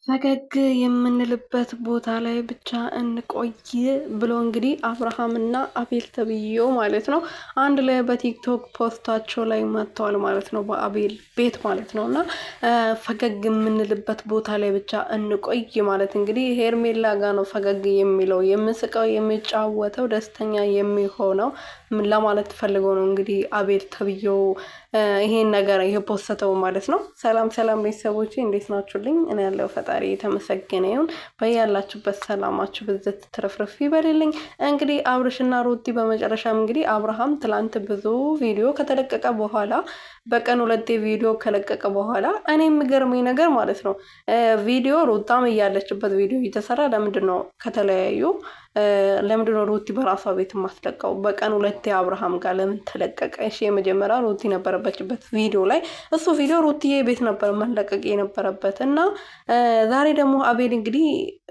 ፈገግ የምንልበት ቦታ ላይ ብቻ እንቆይ ብሎ እንግዲህ አብርሃምና አቤል ተብዬው ማለት ነው አንድ ላይ በቲክቶክ ፖስታቸው ላይ መጥተዋል ማለት ነው። በአቤል ቤት ማለት ነው። እና ፈገግ የምንልበት ቦታ ላይ ብቻ እንቆይ ማለት እንግዲህ ሄርሜላ ጋር ነው ፈገግ የሚለው የምስቀው የሚጫወተው ደስተኛ የሚሆነው ለማለት ፈልጎ ነው እንግዲህ አቤል ተብዬው ይሄን ነገር የፖስተው ማለት ነው። ሰላም ሰላም ቤተሰቦቼ እንዴት ናችሁልኝ? እኔ ያለው ፈጣሪ የተመሰገነ ይሁን። በያላችሁበት ሰላማችሁ ብዝት ትረፍረፍ ይበልልኝ። እንግዲህ አብርሽና ሩቲ በመጨረሻም እንግዲህ አብርሃም ትላንት ብዙ ቪዲዮ ከተለቀቀ በኋላ በቀን 2 ቪዲዮ ከለቀቀ በኋላ እኔ የሚገርመኝ ነገር ማለት ነው ቪዲዮ ሩታም እያለችበት ቪዲዮ እየተሰራ ለምንድነው ከተለያዩ ለምንድነው ሩቲ በራሷ ቤት ማስለቀው? በቀን 2 አብርሃም ጋር ለምን ተለቀቀ? እሺ የመጀመሪያ ሩቲ ነበረበችበት ቪዲዮ ላይ እሱ ቪዲዮ ሩቲዬ ቤት ነበር መለቀቅ የነበረበት እና ዛሬ ደግሞ አቤል እንግዲህ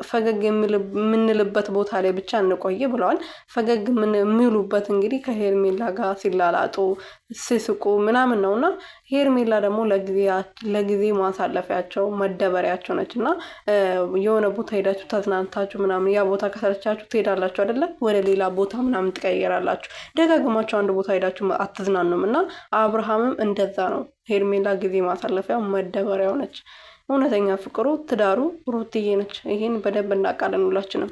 ፈገግ የምንልበት ቦታ ላይ ብቻ እንቆይ ብለዋል። ፈገግ የሚሉበት እንግዲህ ከሄርሜላ ጋር ሲላላጡ ሲስቁ ምናምን ነውና ሄርሜላ ደግሞ ለጊዜ ማሳለፊያቸው መደበሪያቸው ነች እና የሆነ ቦታ ሄዳችሁ ተዝናንታችሁ ምናምን ያ ቦታ ከሰለቻችሁ ትሄዳላችሁ አይደለ? ወደ ሌላ ቦታ ምናምን ትቀይራላችሁ። ደጋግማችሁ አንድ ቦታ ሄዳችሁ አትዝናኑም እና አብርሃምም እንደዛ ነው። ሄርሜላ ጊዜ ማሳለፊያው መደበሪያው ነች። እውነተኛ ፍቅሩ ትዳሩ ሩትዬ ነች። ይሄን በደንብ እናውቃለን ሁላችንም።